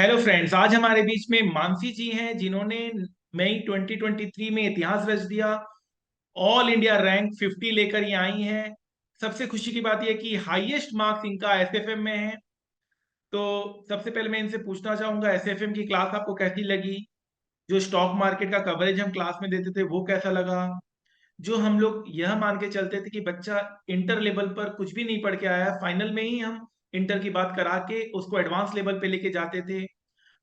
Hello friends, आज हमारे बीच में मानसी जी हैं जिन्होंने मई 2023 में इतिहास रच दिया। ऑल इंडिया रैंक 50 लेकर ये आई हैं। सबसे खुशी की बात यह कि हाईएस्ट मार्क्स इनका एसएफएम में है। तो सबसे पहले मैं इनसे पूछना चाहूंगा, एसएफएम की क्लास आपको कैसी लगी? जो स्टॉक मार्केट का कवरेज हम क्लास में देते थे वो कैसा लगा? जो हम लोग यह मान के चलते थे कि बच्चा इंटर लेवल पर कुछ भी नहीं पढ़ के आया, फाइनल में ही हम इंटर की बात करा के उसको एडवांस लेवल पे लेके जाते थे,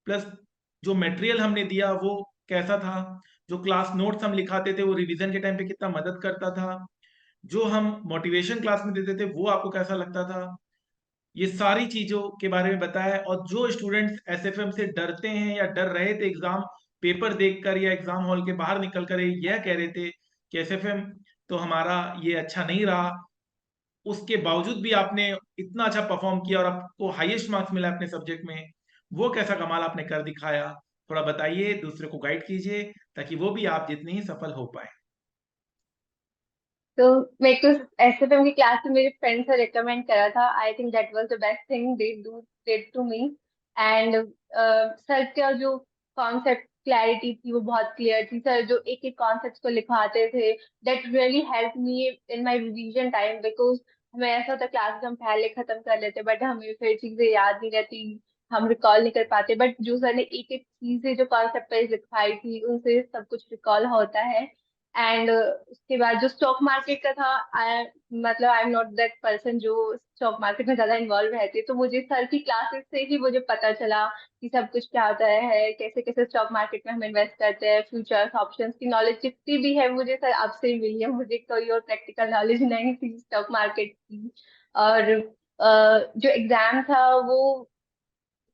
प्लस जो मटेरियल हमने दिया वो कैसा था? जो क्लास नोट्स हम लिखाते थे वो रिवीजन के टाइम पे कितना मदद करता था? जो हम मोटिवेशन क्लास में देते थे वो आपको कैसा लगता था? ये सारी चीजों के बारे में बताया है। और जो स्टूडेंट्स एसएफएम से डरते हैं या डर रहे थे एग्जाम पेपर देखकर या एग्जाम हॉल के बाहर निकल कर यह कह रहे थे कि एसएफएम तो हमारा ये अच्छा नहीं रहा, उसके बावजूद भी आपने इतना अच्छा परफॉर्म किया और आपको हाईएस्ट मार्क्स मिला अपने सब्जेक्ट में, वो कैसा कमाल आपने कर दिखाया? थोड़ा बताइए, दूसरे को गाइड कीजिए ताकि वो भी आप जितने ही सफल हो पाए। तो मेरे को एसएफएम की क्लास में मेरे फ्रेंड से रिकमेंड करा था। I think that was the best thing they do did to me. And sir का जो कॉन्सेप्ट क्लैरिटी थी वो बहुत क्लियर थी। सर जो एक एक कॉन्सेप्ट को लिखवाते थे, that really help me in my revision time. Because हमें ऐसा होता क्लास हम पहले खत्म कर लेते बट हमें फिर चीजें याद नहीं रहती, हम रिकॉल नहीं कर पाते। बट जो सर ने एक एक चीजें जो कॉन्सेप्ट पे लिखवाई थी उनसे सब कुछ रिकॉल होता है। एंड उसके बाद जो स्टॉक मार्केट का था, मतलब I am not that person जो स्टॉक मार्केट में ज्यादा इन्वॉल्व रहती है, तो मुझे सर की क्लासेस से ही मुझे पता चला कि सब कुछ क्या होता है, कैसे कैसे स्टॉक मार्केट में हम इन्वेस्ट करते हैं। फ्यूचर्स ऑप्शंस की नॉलेज जितनी भी है मुझे सर आपसे ही मिली है। मुझे कोई और प्रैक्टिकल नॉलेज नहीं थी स्टॉक मार्केट की। और जो एग्जाम था वो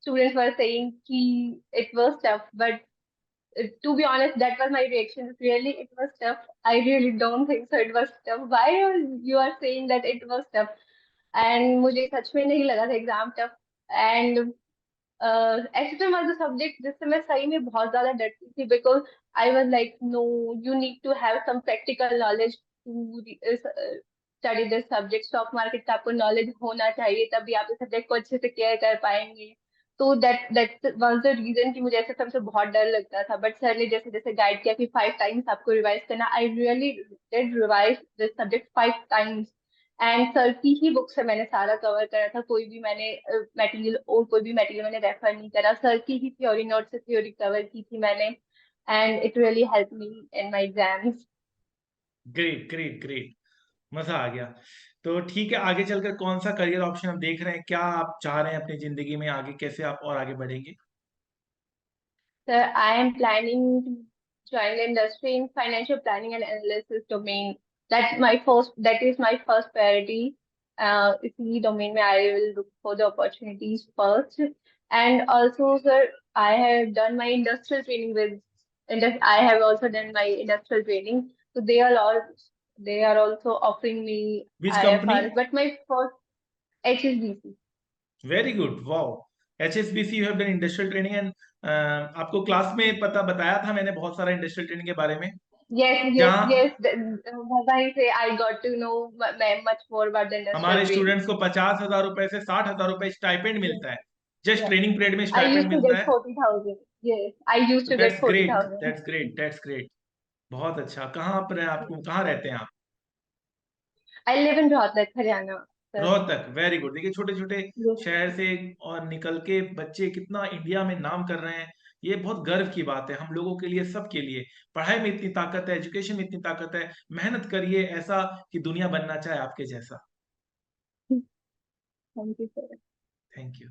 स्टूडेंट्स वर सेइंग कि it was tough, but to be honest, that was my reaction. Really, it was tough. I really don't think so. It was tough. Why you are saying that it was tough? And मुझे सच में नहीं लगा था exam tough. And SFM was the subject जिससे मैं सही में बहुत ज्यादा डरती थी। Because I was like no, you need to have some practical knowledge to study this subject. Stock market का आपको नॉलेज होना चाहिए, तभी आप इस सब्जेक्ट को अच्छे से केयर कर पाएंगे। तो दैट वाज द रीजन कि मुझे ऐसे सबसे बहुत डर लगता था। बट सर ने जैसे जैसे गाइड किया कि 5 टाइम्स आपको रिवाइज करना, I really did revise this subject 5 times. And sir की ही बुक से मैंने सारा कवर करा था। कोई भी मैंने मटेरियल और कोई भी मटेरियल मैंने रेफर नहीं करा। सर की ही थ्योरी नोट से थ्योरी कवर की थी मैंने। And it really help me in my exams. Great great great, मजा आ गया। तो ठीक है, आगे चलकर कौन सा करियर ऑप्शन आप देख रहे हैं? क्या आप चाह रहे हैं अपनी जिंदगी में आगे, कैसे आप और आगे बढ़ेंगे? Sir, I am planning to join the industry in financial planning and analysis domain. That is my first priority. इसी domain में I will look for the opportunities first. And also, sir, I have done my industrial training with, I have also done my industrial training. So they are also offering me which company? IFRS. But my first HSBC. Very good, wow. HSBC you have done industrial training and आपको class में पता बताया था मैंने बहुत सारा industrial training के बारे में। Yes, yes, जहाँ yes. Why say I got to know much more about the industrial हमारे training. स्टूडेंट्स को 50,000 रुपए से 60,000 रुपए स्टाइपेंड Yes, मिलता है, जस्ट yeah. ट्रेनिंग पीरियड में I स्टाइपेंड used to मिलता get है। 40,000. Yes, I used तो to get that's forty great, thousand. That's great, that's great. बहुत अच्छा। कहाँ पर है, आपको कहाँ रहते हैं आप? I live in Rohtak, Haryana, sir. Rohtak, very good. देखिए, छोटे छोटे Yes. शहर से और निकल के बच्चे कितना इंडिया में नाम कर रहे हैं, ये बहुत गर्व की बात है हम लोगों के लिए, सबके लिए। पढ़ाई में इतनी ताकत है, एजुकेशन में इतनी ताकत है। मेहनत करिए ऐसा कि दुनिया बनना चाहे आपके जैसा। Thank you, sir. Thank you.